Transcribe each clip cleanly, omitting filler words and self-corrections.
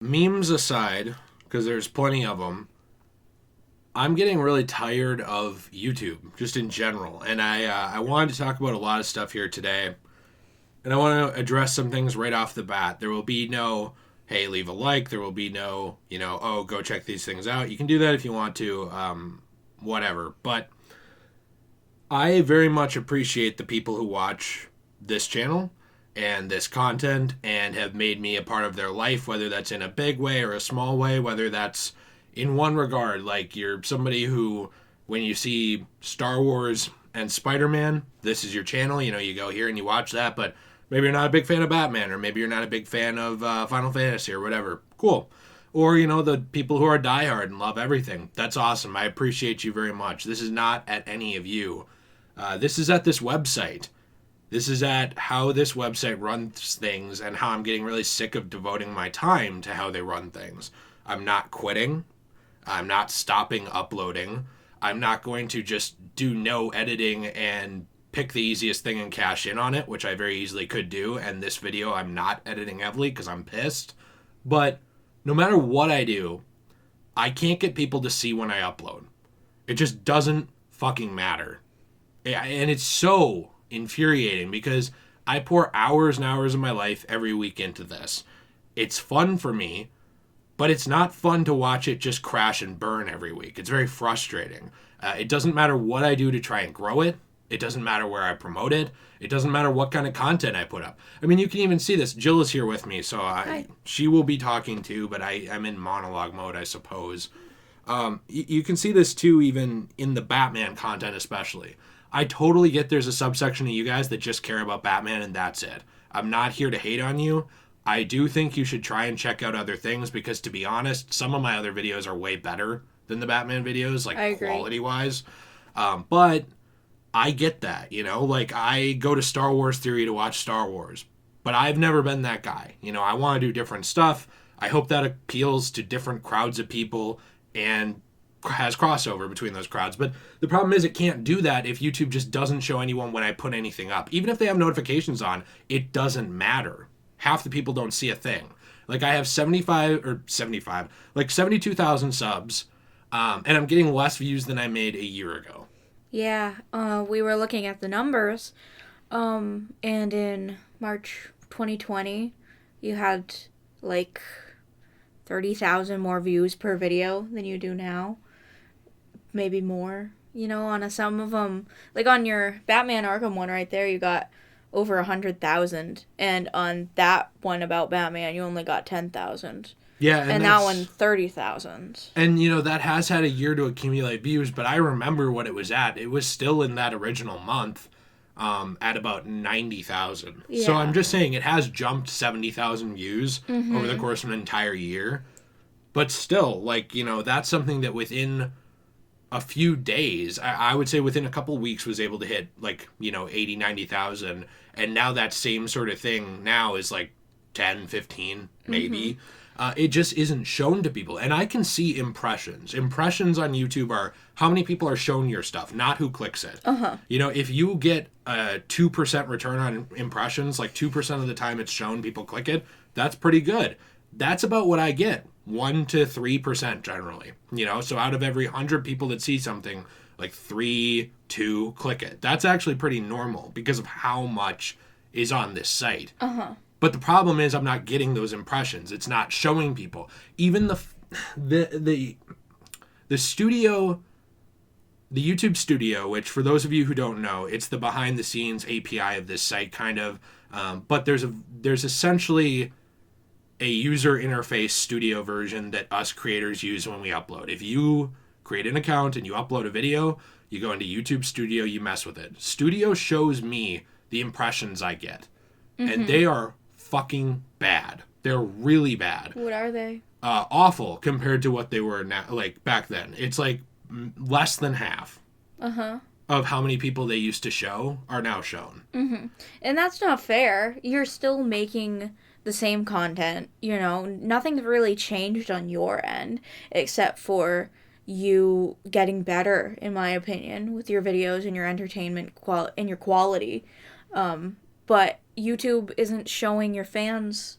Memes aside, because there's plenty of them, I'm getting really tired of YouTube, just in general. And I wanted to talk about a lot of stuff here today. And I want to address some things right off the bat. There will be no, hey, leave a like. There will be no, oh, go check these things out. You can do that if you want to, whatever. But I very much appreciate the people who watch this channel and this content and have made me a part of their life, whether that's in a big way or a small way, whether that's in one regard, like you're somebody who, when you see Star Wars and Spider-Man, this is your channel, you go here and you watch that, but maybe you're not a big fan of Batman, or maybe you're not a big fan of Final Fantasy or whatever. Cool. Or, the people who are diehard and love everything. That's awesome. I appreciate you very much. This is not at any of you. This is at this website. This is at how this website runs things and how I'm getting really sick of devoting my time to how they run things. I'm not quitting. I'm not stopping uploading. I'm not going to just do no editing and pick the easiest thing and cash in on it, which I very easily could do. And this video, I'm not editing heavily because I'm pissed. But no matter what I do, I can't get people to see when I upload. It just doesn't fucking matter. And it's so infuriating because I pour hours and hours of my life every week into this. It's fun for me, but it's not fun to watch it just crash and burn every week. It's very frustrating. It doesn't matter what I do to try and grow it. It doesn't matter where I promote it. It doesn't matter what kind of content I put up. I mean, you can even see this. Jill is here with me, so she will be talking too, but I'm in monologue mode, I suppose. You can see this too, even in the Batman content especially. I totally get there's a subsection of you guys that just care about Batman and that's it. I'm not here to hate on you. I do think you should try and check out other things because, to be honest, some of my other videos are way better than the Batman videos, like quality-wise. But I get that, Like, I go to Star Wars Theory to watch Star Wars. But I've never been that guy. I want to do different stuff. I hope that appeals to different crowds of people and has crossover between those crowds. But the problem is it can't do that if YouTube just doesn't show anyone when I put anything up. Even if they have notifications on, it doesn't matter. Half the people don't see a thing. Like, I have 72,000 subs, and I'm getting less views than I made a year ago. Yeah, we were looking at the numbers, and in March 2020, you had, 30,000 more views per video than you do now. Maybe more, on some of them. Like, on your Batman Arkham one right there, you got over 100,000, and on that one about Batman, you only got 10,000. Yeah, and that one 30,000. And that has had a year to accumulate views, but I remember what it was at. It was still in that original month, at about 90,000. Yeah. So I'm just saying it has jumped 70,000 views over the course of an entire year. But still, that's something that within a few days, I would say within a couple weeks, was able to hit 80, 90,000. And now that same sort of thing now is 10, 15, maybe. It just isn't shown to people. And I can see impressions. Impressions on YouTube are how many people are shown your stuff, not who clicks it. If you get a 2% return on impressions, 2% of the time it's shown, people click it, that's pretty good. That's about what I get. 1 to 3% generally. So out of every 100 people that see something, 3, 2 click it. That's actually pretty normal because of how much is on this site. But the problem is I'm not getting those impressions. It's not showing people. Even the studio, the YouTube studio, which for those of you who don't know, it's the behind the scenes API of this site kind of. But there's essentially a user interface studio version that us creators use when we upload. If you create an account and you upload a video, you go into YouTube Studio, you mess with it. Studio shows me the impressions I get. And they are fucking bad. They're really bad. What are they? Awful compared to what they were now, back then. It's less than half of how many people they used to show are now shown. And that's not fair. You're still making the same content, nothing's really changed on your end except for you getting better, in my opinion, with your videos and your entertainment and your quality. But YouTube isn't showing your fans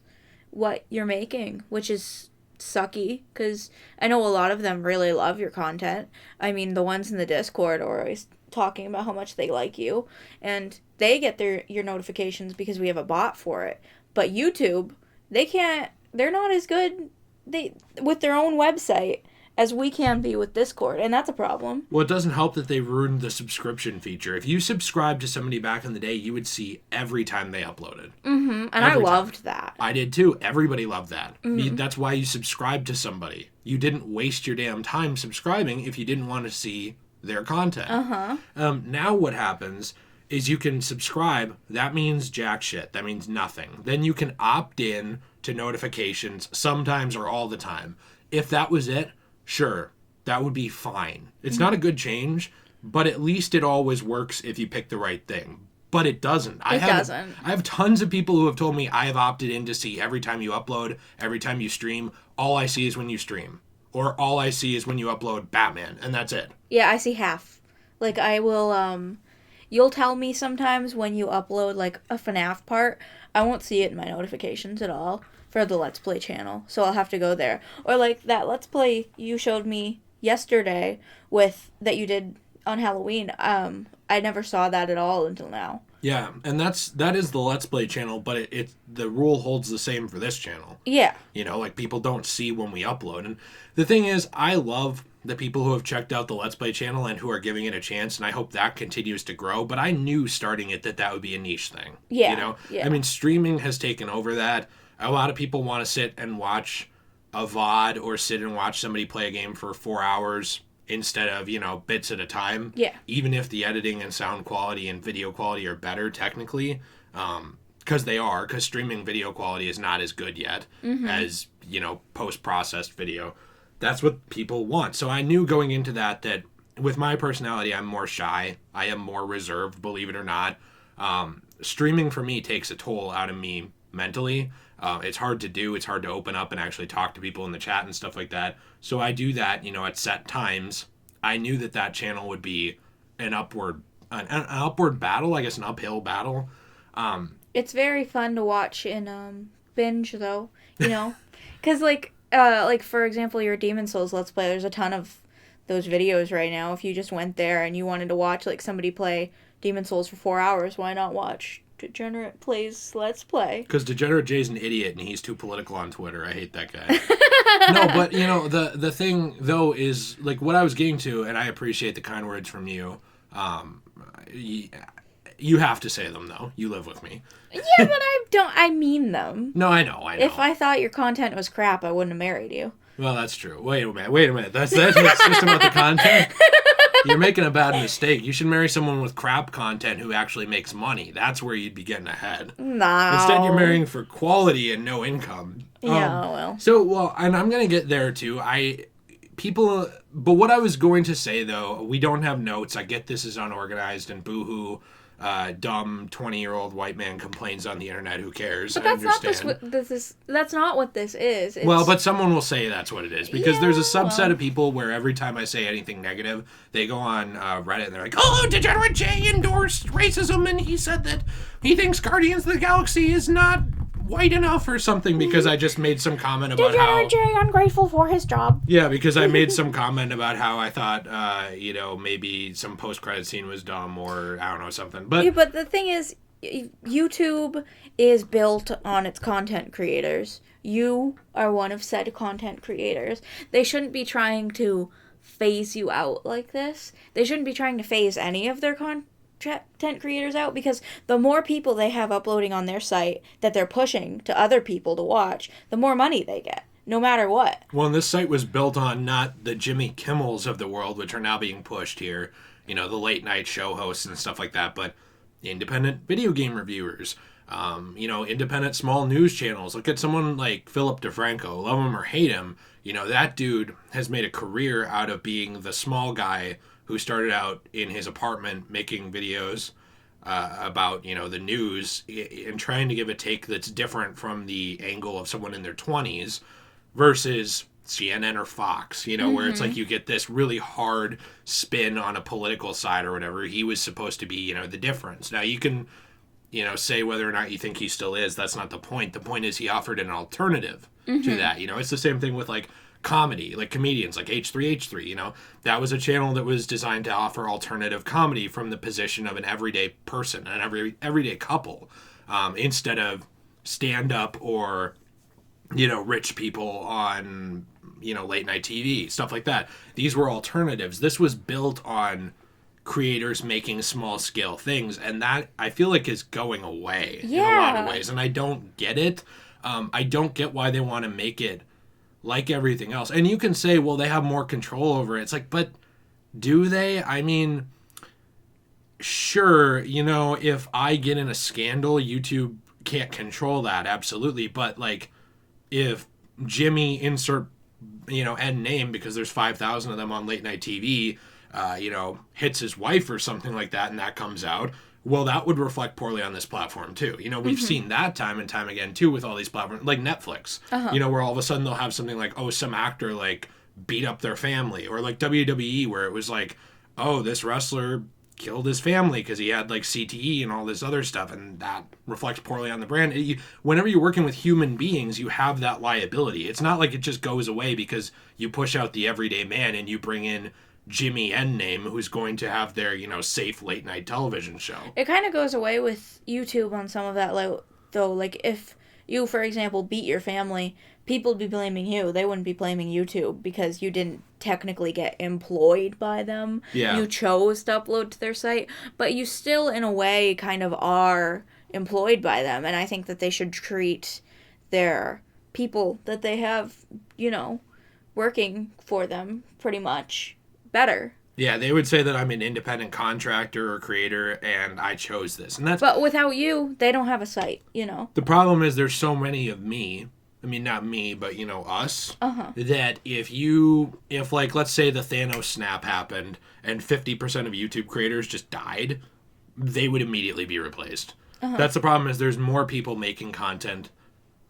what you're making, which is sucky because I know a lot of them really love your content. I mean, the ones in the Discord are always talking about how much they like you, and they get your notifications because we have a bot for it. But YouTube, they can't. They're not as good with their own website as we can be with Discord, and that's a problem. Well, it doesn't help that they ruined the subscription feature. If you subscribed to somebody back in the day, you would see every time they uploaded. Mm-hmm. And every I loved that. I did too. Everybody loved that. That's why you subscribed to somebody. You didn't waste your damn time subscribing if you didn't want to see their content. Now what happens is you can subscribe. That means jack shit. That means nothing. Then you can opt in to notifications sometimes or all the time. If that was it, sure, that would be fine. It's not a good change, but at least it always works if you pick the right thing. But it doesn't. I have tons of people who have told me I have opted in to see every time you upload, every time you stream. All I see is when you stream. Or all I see is when you upload Batman, and that's it. Yeah, I see half. Like, I will, you'll tell me sometimes when you upload, like, a FNAF part. I won't see it in my notifications at all for the Let's Play channel, so I'll have to go there. Or, like, that Let's Play you showed me yesterday that you did on Halloween. I never saw that at all until now. Yeah, and that is the Let's Play channel, but the rule holds the same for this channel. Yeah. You know, like, people don't see when we upload. And the thing is, I love the people who have checked out the Let's Play channel and who are giving it a chance, and I hope that continues to grow. But I knew starting it that would be a niche thing. Yeah. You know? Yeah. I mean, streaming has taken over that. A lot of people want to sit and watch a VOD or sit and watch somebody play a game for 4 hours instead of, bits at a time. Yeah. Even if the editing and sound quality and video quality are better technically, because streaming video quality is not as good yet as, post-processed video. That's what people want. So I knew going into that with my personality, I'm more shy. I am more reserved, believe it or not. Streaming for me takes a toll out of me mentally. It's hard to do. It's hard to open up and actually talk to people in the chat and stuff like that. So I do that, at set times. I knew that channel would be an upward battle, I guess an uphill battle. It's very fun to watch in binge though, because like for example, your Demon Souls Let's Play. There's a ton of those videos right now. If you just went there and you wanted to watch like somebody play Demon Souls for 4 hours, why not watch Degenerate Plays Let's Play? Because Degenerate Jay's an idiot and he's too political on Twitter. I hate that guy. No, but the thing though is like what I was getting to, and I appreciate the kind words from you. You have to say them though. You live with me. Yeah, but I mean them. No, I know. If I thought your content was crap, I wouldn't have married you. Well, that's true. Wait a minute. That's just about the content? You're making a bad mistake. You should marry someone with crap content who actually makes money. That's where you'd be getting ahead. No. Instead, you're marrying for quality and no income. Yeah, well. So, and I'm going to get there too. But what I was going to say though, we don't have notes. I get this is unorganized and boohoo. Dumb 20-year-old white man complains on the internet. Who cares? But that's not That's not what this is. Well, but someone will say that's what it is because there's a subset of people where every time I say anything negative, they go on Reddit and they're like, "Oh, Degenerate Jay endorsed racism and he said that he thinks Guardians of the Galaxy is not white enough or something because I just made some comment about Degenerate Jay ungrateful for his job." Yeah, because I made some comment about how I thought, maybe some post-credit scene was dumb or I don't know, something. But the thing is, YouTube is built on its content creators. You are one of said content creators. They shouldn't be trying to phase you out like this. They shouldn't be trying to phase any of their content creators out because the more people they have uploading on their site that they're pushing to other people to watch, the more money they get, no matter what. Well, and this site was built on not the Jimmy Kimmels of the world, which are now being pushed here, the late night show hosts and stuff like that, but independent video game reviewers, independent small news channels. Look at someone like Philip DeFranco, love him or hate him, that dude has made a career out of being the small guy who started out in his apartment making videos about, the news and trying to give a take that's different from the angle of someone in their 20s versus CNN or Fox, where it's like you get this really hard spin on a political side or whatever. He was supposed to be, the difference. Now, you can, say whether or not you think he still is. That's not the point. The point is he offered an alternative. to that. You know, it's the same thing with like comedy, like comedians like H3H3, you know, that was a channel that was designed to offer alternative comedy from the position of an everyday person, an everyday couple, instead of stand up or, you know, rich people on, you know, late night TV, stuff like that. These were alternatives. This was built on creators making small scale things, and that I feel like is going away in a lot of ways, and I don't get it. I don't get why they want to make it like everything else. And you can say, well, they have more control over it. It's like, but do they? I mean, sure, you know, if I get in a scandal, YouTube can't control that, absolutely. But like, if Jimmy insert, you know, end name, because there's 5,000 of them on late night TV, you know, hits his wife or something like that, and that comes out, well, that would reflect poorly on this platform too. You know, we've seen that time and time again too with all these platforms, like Netflix, you know, where all of a sudden they'll have something like, oh, some actor like beat up their family, or like WWE, where it was like, oh, this wrestler killed his family because he had like CTE and all this other stuff, and that reflects poorly on the brand. Whenever you're working with human beings, you have that liability. It's not like it just goes away because you push out the everyday man and you bring in Jimmy N name, who's going to have their, you know, safe late night television show. It kind of goes away with YouTube on some of that, though. Like, if you, for example, beat your family, people would be blaming you. They wouldn't be blaming YouTube because you didn't technically get employed by them. Yeah. You chose to upload to their site, but you still, in a way, kind of are employed by them. And I think that they should treat their people that they have, you know, working for them pretty much better. Yeah, they would say that I'm an independent contractor or creator and I chose this. And that's, but without you, they don't have a site, you know. The problem is there's so many of me, I mean, not me, but, you know, us, that if like, let's say the Thanos snap happened and 50% of YouTube creators just died, they would immediately be replaced. That's the problem, is there's more people making content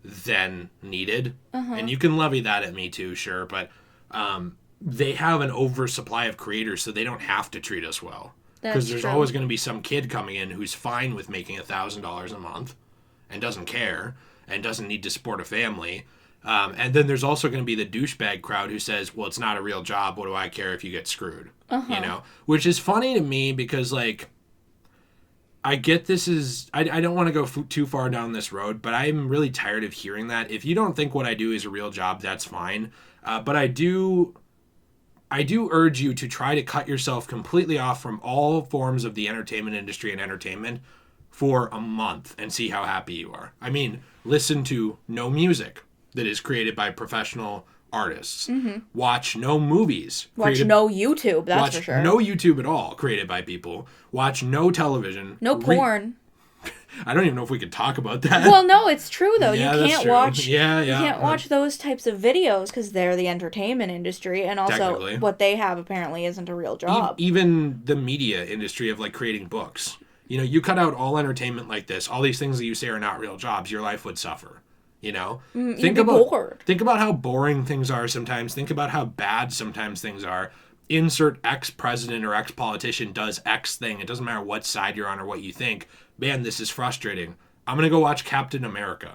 than needed. And you can levy that at me too, sure, but they have an oversupply of creators, so they don't have to treat us well. Because there's always going to be some kid coming in who's fine with making $1,000 a month and doesn't care and doesn't need to support a family. And then there's also going to be the douchebag crowd who says, well, it's not a real job. What do I care if you get screwed? You know, which is funny to me because, like, I get this is, I don't want to go too far down this road, but I'm really tired of hearing that. If you don't think what I do is a real job, that's fine. But I do urge you to try to cut yourself completely off from all forms of the entertainment industry and entertainment for a month and see how happy you are. I mean, listen to no music that is created by professional artists. Watch no movies. Watch no YouTube, that's for sure. No YouTube at all created by people. Watch no television. No porn. I don't even know if we could talk about that. Well, no, it's true though. Yeah, you can't watch. Yeah. You can't watch those types of videos because they're the entertainment industry, and also what they have apparently isn't a real job. Even the media industry of like creating books. You know, you cut out all entertainment like this, all these things that you say are not real jobs, your life would suffer. You know, think about how boring things are sometimes. Think about how bad sometimes things are. Insert X president or X politician does X thing. It doesn't matter what side you're on or what you think. Man, this is frustrating. I'm going to go watch Captain America.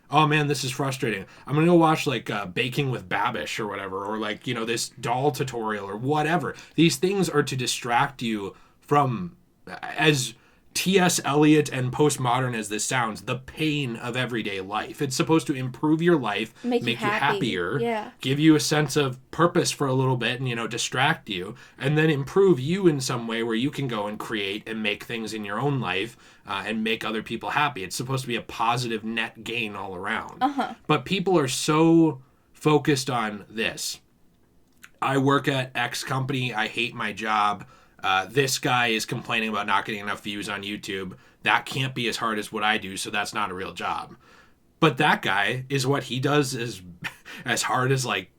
Oh man, this is frustrating. I'm going to go watch like Baking with Babish or whatever, or like, you know, this doll tutorial or whatever. These things are to distract you from, as T.S. Eliot and postmodern as this sounds, the pain of everyday life. It's supposed to improve your life, make you happier, give you a sense of purpose for a little bit and, you know, distract you, and then improve you in some way where you can go and create and make things in your own life and make other people happy. It's supposed to be a positive net gain all around. But people are so focused on this. I work at X company. I hate my job. This guy is complaining about not getting enough views on YouTube. That can't be as hard as what I do, so that's not a real job. But that guy is what he does is as hard as like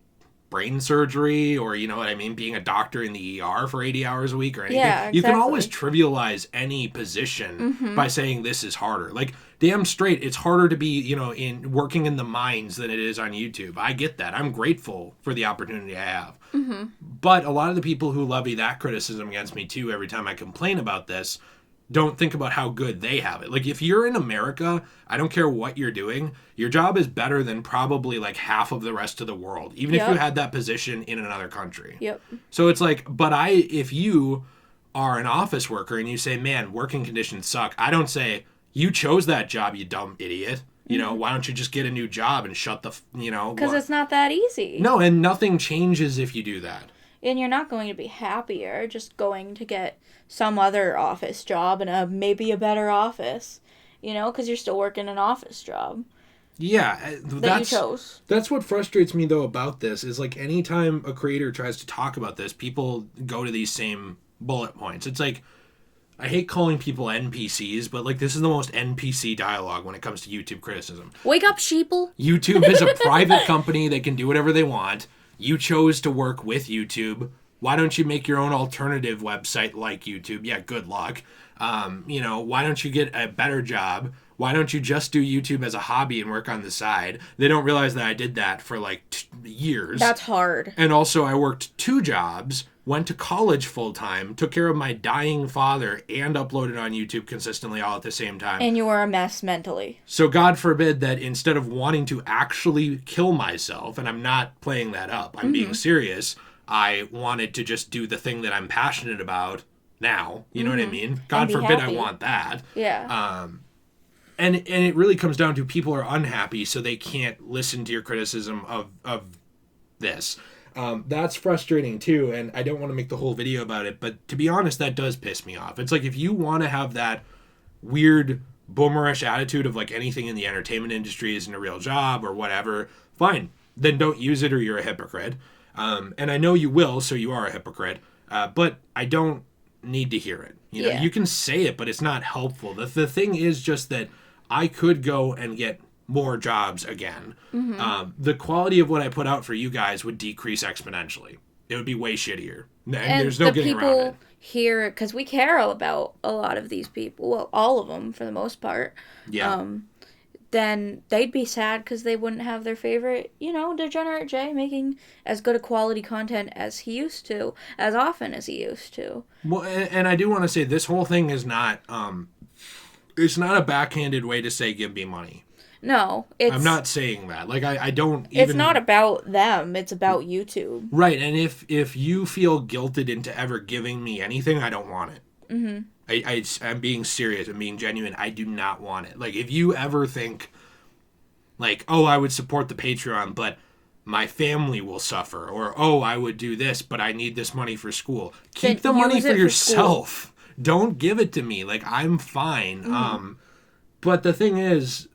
brain surgery, or, you know what I mean, being a doctor in the ER for 80 hours a week or anything. Yeah, exactly. You can always trivialize any position by saying this is harder. Like, damn straight, it's harder to be, you know, in working in the mines than it is on YouTube. I get that. I'm grateful for the opportunity I have. But a lot of the people who levy that criticism against me too every time I complain about this don't think about how good they have it. Like, if you're in America, I don't care what you're doing, your job is better than probably like half of the rest of the world, even if you had that position in another country. Yep. So it's like, if you are an office worker and you say, man, working conditions suck, I don't say, you chose that job, you dumb idiot. You know, why don't you just get a new job and shut the, Because it's not that easy. No, and nothing changes if you do that. And you're not going to be happier just going to get some other office job and maybe a better office, because you're still working an office job. Yeah, that you chose. That's what frustrates me, though, about this, is like anytime a creator tries to talk about this, people go to these same bullet points. It's like, I hate calling people NPCs, but like this is the most NPC dialogue when it comes to YouTube criticism. Wake up, sheeple. YouTube is a private company. They can do whatever they want. You chose to work with YouTube. Why don't you make your own alternative website like YouTube? Yeah, good luck. Why don't you get a better job? Why don't you just do YouTube as a hobby and work on the side? They don't realize that I did that for like years. That's hard. And also I worked 2 jobs, went to college full time, took care of my dying father, and uploaded on YouTube consistently all at the same time. And you were a mess mentally. So God forbid that instead of wanting to actually kill myself, and I'm not playing that up, I'm being serious, I wanted to just do the thing that I'm passionate about now. You know what I mean? God forbid I want that. Yeah. And it really comes down to people are unhappy, so they can't listen to your criticism of this. That's frustrating too, and I don't want to make the whole video about it, but to be honest, that does piss me off. It's like, if you want to have that weird boomerish attitude of like anything in the entertainment industry isn't a real job or whatever, fine. Then don't use it or you're a hypocrite. And I know you will, so you are a hypocrite. But I don't need to hear it. You can say it, but it's not helpful. The thing is just that I could go and get more jobs again. The quality of what I put out for you guys would decrease exponentially. It would be way shittier. And there's no getting around it. The people here, because we care about a lot of these people, well, all of them for the most part. Yeah. Then they'd be sad because they wouldn't have their favorite, Degenerate Jay making as good a quality content as he used to, as often as he used to. Well, and I do want to say this whole thing is not, it's not a backhanded way to say give me money. No, I'm not saying that. Like, I don't even... It's not about them. It's about YouTube. Right, and if you feel guilted into ever giving me anything, I don't want it. I'm being serious. I'm being genuine. I do not want it. Like, if you ever think, like, oh, I would support the Patreon, but my family will suffer, or, oh, I would do this, but I need this money for school. Keep the money for yourself. Don't give it to me. Like, I'm fine. But the thing is,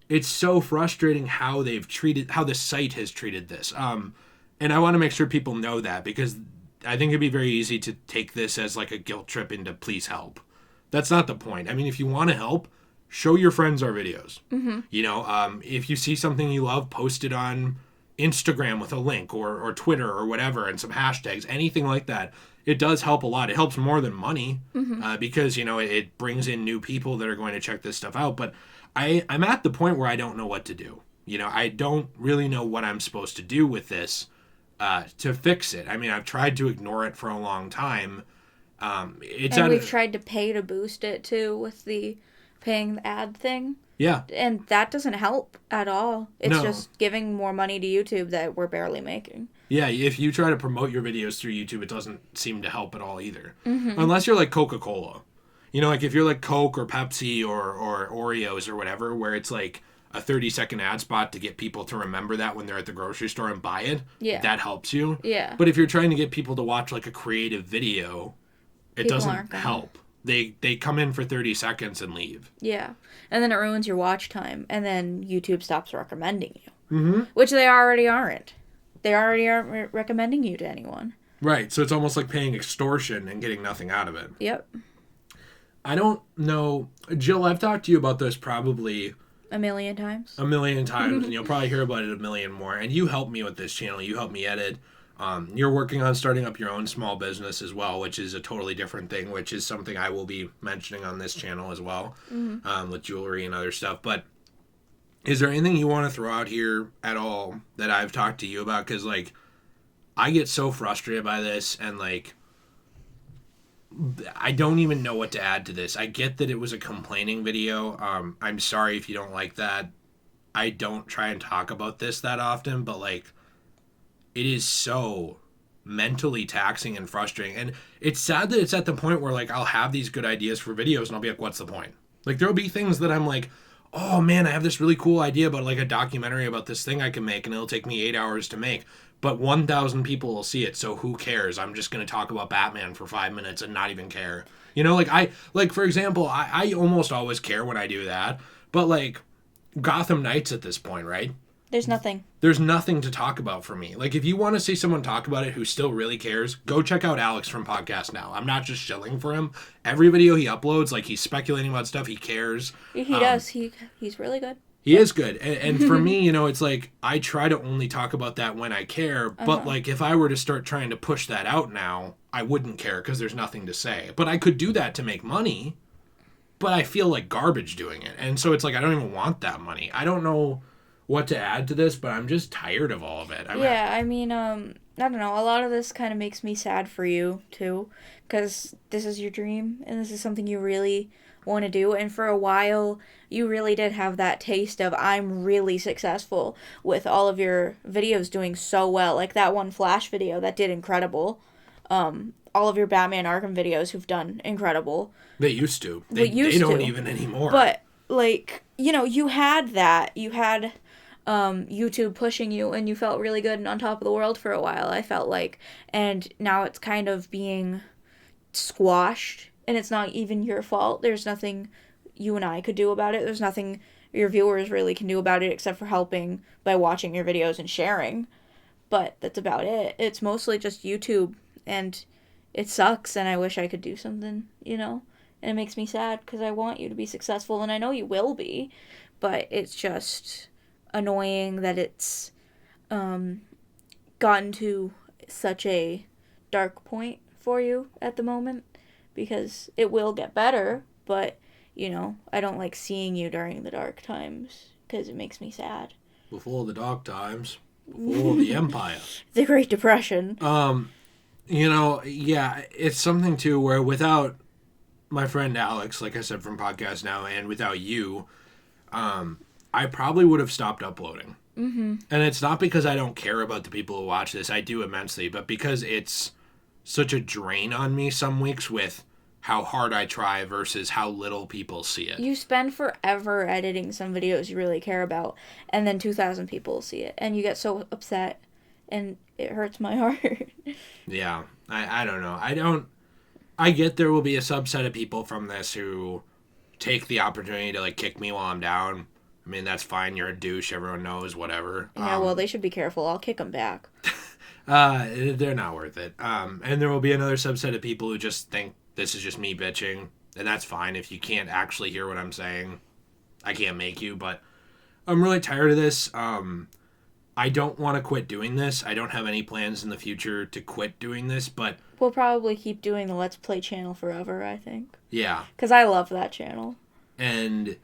it's so frustrating how the site has treated this. And I want to make sure people know that, because I think it'd be very easy to take this as like a guilt trip into please help. That's not the point. I mean, if you want to help, show your friends our videos. If you see something you love, post it on Instagram with a link or Twitter or whatever and some hashtags, anything like that. It does help a lot. It helps more than money because, it brings in new people that are going to check this stuff out. But I'm at the point where I don't know what to do. I don't really know what I'm supposed to do with this to fix it. I mean, I've tried to ignore it for a long time. We've tried to pay to boost it too with the paying the ad thing. Yeah. And that doesn't help at all. It's just giving more money to YouTube that we're barely making. Yeah, if you try to promote your videos through YouTube, it doesn't seem to help at all either. Unless you're like Coca-Cola. Like if you're like Coke or Pepsi or Oreos or whatever, where it's like a 30-second ad spot to get people to remember that when they're at the grocery store and buy it, that helps you. Yeah. But if you're trying to get people to watch like a creative video, it doesn't help. They come in for 30 seconds and leave. Yeah. And then it ruins your watch time, and then YouTube stops recommending you. Which they already aren't. They already aren't recommending you to anyone. Right. So it's almost like paying extortion and getting nothing out of it. Yep. I don't know. Jill, I've talked to you about this probably... A million times, and you'll probably hear about it a million more. And you helped me with this channel. You helped me edit. You're working on starting up your own small business as well, which is a totally different thing, which is something I will be mentioning on this channel as well, with jewelry and other stuff. But is there anything you want to throw out here at all that I've talked to you about? Because, like, I get so frustrated by this, and, like, I don't even know what to add to this. I get that it was a complaining video. I'm sorry if you don't like that. I don't try and talk about this that often, but like, it is so mentally taxing and frustrating. And it's sad that it's at the point where like I'll have these good ideas for videos and I'll be like, what's the point? Like there'll be things that I'm like, oh man, I have this really cool idea about like a documentary about this thing I can make and it'll take me 8 hours to make. But 1,000 people will see it, so who cares? I'm just going to talk about Batman for 5 minutes and not even care. You know, like for example, I almost always care when I do that. But like Gotham Knights at this point, right? There's nothing. There's nothing to talk about for me. Like, if you want to see someone talk about it who still really cares, go check out Alex from Podcast Now. I'm not just shilling for him. Every video he uploads, like, he's speculating about stuff. He cares. He does. He's really good. He is good. And for me, you know, it's like, I try to only talk about that when I care. But, like, if I were to start trying to push that out now, I wouldn't care because there's nothing to say. But I could do that to make money. But I feel like garbage doing it. And so it's like, I don't even want that money. I don't know what to add to this, but I'm just tired of all of it. I mean, I don't know. A lot of this kind of makes me sad for you, too, because this is your dream, and this is something you really want to do, and for a while, you really did have that taste of, I'm really successful with all of your videos doing so well, like that one Flash video that did incredible, all of your Batman Arkham videos who've done incredible. They used to. They don't even anymore. But, like, you know, you had that. You had YouTube pushing you, and you felt really good and on top of the world for a while, I felt like. And now it's kind of being squashed, and it's not even your fault. There's nothing you and I could do about it. There's nothing your viewers really can do about it except for helping by watching your videos and sharing. But that's about it. It's mostly just YouTube, and it sucks, and I wish I could do something, you know? And it makes me sad because I want you to be successful, and I know you will be, but it's just annoying that it's gotten to such a dark point for you at the moment, because it will get better, but, you know, I don't like seeing you during the dark times because it makes me sad. Before the dark times, before the Empire. The Great Depression. You know, yeah, it's something too where without my friend Alex, like I said, from Podcast Now, and without you, I probably would have stopped uploading. Mm-hmm. And it's not because I don't care about the people who watch this. I do immensely, but because it's such a drain on me some weeks with how hard I try versus how little people see it. You spend forever editing some videos you really care about, and then 2,000 people see it, and you get so upset, and it hurts my heart. Yeah, I don't know. I get there will be a subset of people from this who take the opportunity to, like, kick me while I'm down. I mean, that's fine. You're a douche. Everyone knows, whatever. Yeah, well, they should be careful. I'll kick them back. They're not worth it. And there will be another subset of people who just think this is just me bitching. And that's fine. If you can't actually hear what I'm saying, I can't make you. But I'm really tired of this. I don't want to quit doing this. I don't have any plans in the future to quit doing this, but we'll probably keep doing the Let's Play channel forever, I think. Yeah. Because I love that channel. And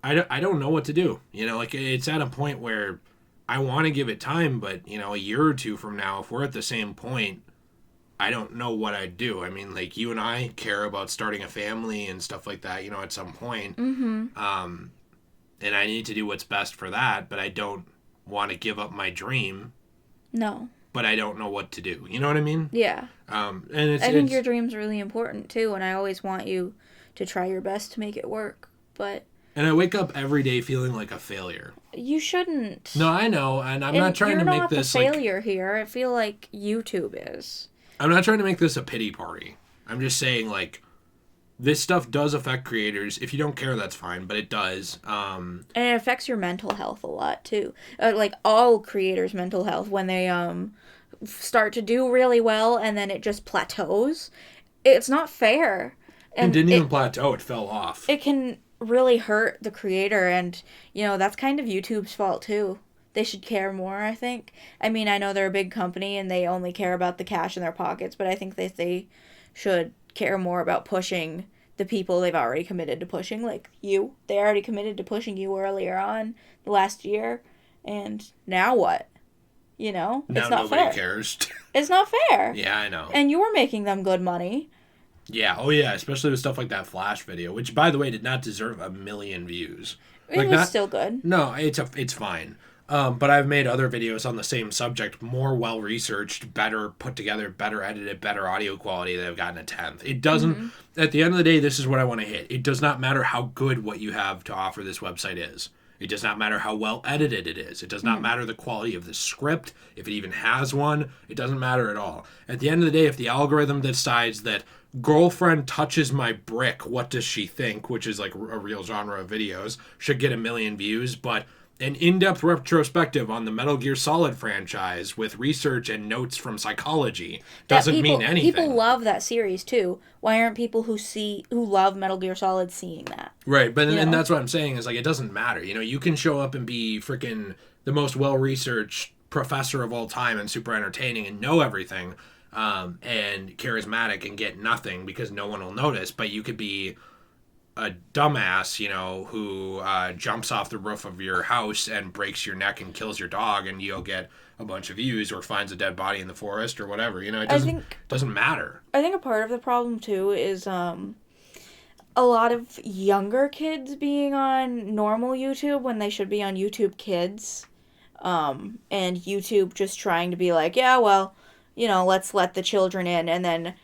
I don't know what to do. You know, like, it's at a point where I want to give it time, but, you know, a year or two from now, if we're at the same point, I don't know what I'd do. I mean, like, you and I care about starting a family and stuff like that, you know, at some point. Mm-hmm. And I need to do what's best for that, but I don't want to give up my dream. No. But I don't know what to do. You know what I mean? Yeah. And I think your dream's really important, too, and I always want you to try your best to make it work, but... And I wake up every day feeling like a failure. You shouldn't. No, I know, and I'm not trying to make this You're not the failure here. I feel like YouTube is. I'm not trying to make this a pity party. I'm just saying, like, this stuff does affect creators. If you don't care, that's fine, but it does. And it affects your mental health a lot, too. Like, all creators' mental health, when they start to do really well and then it just plateaus, it's not fair. And it didn't even plateau. It fell off. It can really hurt the creator, and, you know, that's kind of YouTube's fault, too. They should care more, I think. I mean, I know they're a big company and they only care about the cash in their pockets, but I think that they should care more about pushing the people they've already committed to pushing, like you. They already committed to pushing you earlier on last year, and now what? You know? Now it's not nobody fair. Cares. It's not fair. Yeah, I know. And you're making them good money. Yeah, oh yeah, especially with stuff like that Flash video, which by the way did not deserve 1 million views. It Like was not still good. no, it's fine. But I've made other videos on the same subject, more well researched, better put together, better edited, better audio quality that have gotten a 10th. It doesn't. At the end of the day, this is what I want to hit. It does not matter how good what you have to offer this website is. It does not matter how well edited it is. It does not matter the quality of the script, if it even has one. It doesn't matter at all. At the end of the day, if the algorithm decides that girlfriend touches my brick, what does she think, which is like a real genre of videos, should get 1 million views, but an in-depth retrospective on the Metal Gear Solid franchise with research and notes from psychology doesn't mean anything. People love that series too. Why aren't people who love Metal Gear Solid seeing that? Right, but and that's what I'm saying is like it doesn't matter. You know, you can show up and be freaking the most well-researched professor of all time and super entertaining and know everything and charismatic and get nothing because no one will notice, but you could be a dumbass, you know, who jumps off the roof of your house and breaks your neck and kills your dog, and you'll get a bunch of views, or finds a dead body in the forest or whatever. You know, it doesn't matter. I think a part of the problem too is a lot of younger kids being on normal YouTube when they should be on YouTube Kids, and YouTube just trying to be like, yeah, well, you know, let's let the children in, and then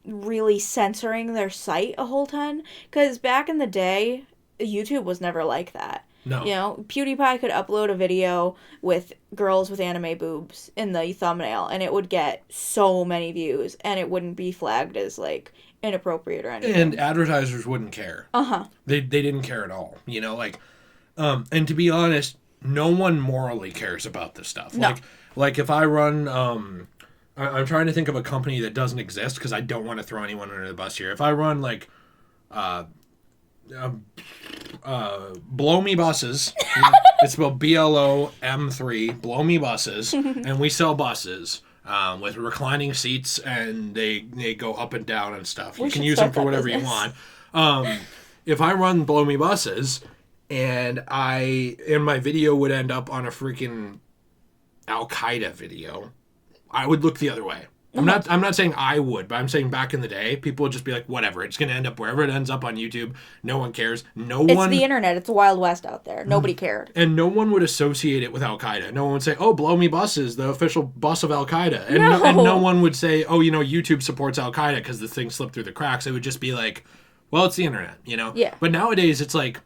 really censoring their site a whole ton. Because back in the day, YouTube was never like that. No. You know, PewDiePie could upload a video with girls with anime boobs in the thumbnail, and it would get so many views, and it wouldn't be flagged as, like, inappropriate or anything. And advertisers wouldn't care. Uh-huh. They didn't care at all. You know, like, and to be honest, no one morally cares about this stuff. No. Like if I run, I'm trying to think of a company that doesn't exist because I don't want to throw anyone under the bus here. If I run like, Blow Me Buses, it's spelled BLOM3, Blow Me Buses, and we sell buses with reclining seats, and they go up and down and stuff. You can use them for whatever you want. If I run Blow Me Buses, and my video would end up on a freaking Al-Qaeda video, I would look the other way. I'm not saying I would, but I'm saying back in the day, people would just be like, whatever, it's going to end up wherever it ends up on YouTube. No one cares. It's the internet. It's the Wild West out there. Nobody cared. And no one would associate it with Al-Qaeda. No one would say, oh, Blow Me Buses, the official bus of Al-Qaeda. And no one would say, oh, you know, YouTube supports Al-Qaeda because the thing slipped through the cracks. It would just be like, well, it's the internet, you know? Yeah. But nowadays, it's like,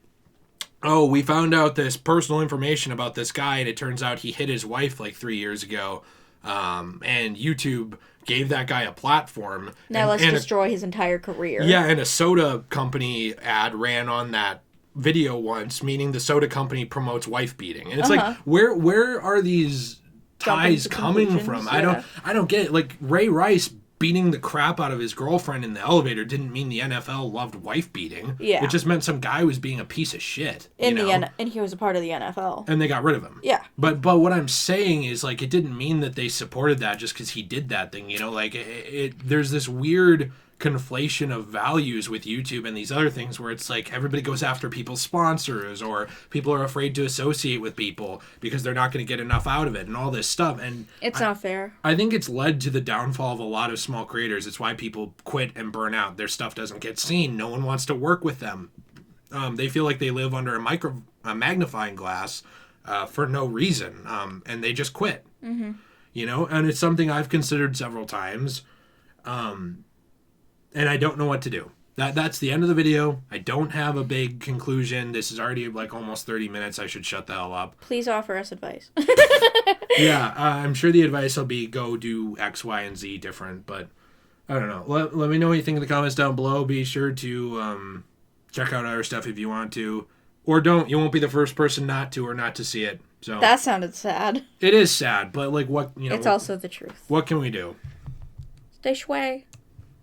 oh, we found out this personal information about this guy, and it turns out he hit his wife like 3 years ago. And YouTube gave that guy a platform. Now let's destroy his entire career. Yeah, and a soda company ad ran on that video once, meaning the soda company promotes wife beating. And it's like, where are these ties coming from? Yeah. I don't get it. Like Ray Rice beating the crap out of his girlfriend in the elevator didn't mean the NFL loved wife beating. Yeah. It just meant some guy was being a piece of shit. And he was a part of the NFL. And they got rid of him. Yeah. But what I'm saying is, like, it didn't mean that they supported that just because he did that thing, you know? Like, there's this weird conflation of values with YouTube and these other things where it's like everybody goes after people's sponsors, or people are afraid to associate with people because they're not going to get enough out of it and all this stuff. And it's not fair. I think it's led to the downfall of a lot of small creators. It's why people quit and burn out. Their stuff doesn't get seen. No one wants to work with them. They feel like they live under a magnifying glass for no reason, and they just quit. Mm-hmm. You know, and it's something I've considered several times. And I don't know what to do. That's the end of the video. I don't have a big conclusion. This is already like almost 30 minutes. I should shut the hell up. Please offer us advice. Yeah, I'm sure the advice will be go do X, Y, and Z different. But I don't know. Let me know what you think in the comments down below. Be sure to check out our stuff if you want to. Or don't. You won't be the first person not to see it. So that sounded sad. It is sad, but like what, you know. It's also the truth. What can we do? Stay shway.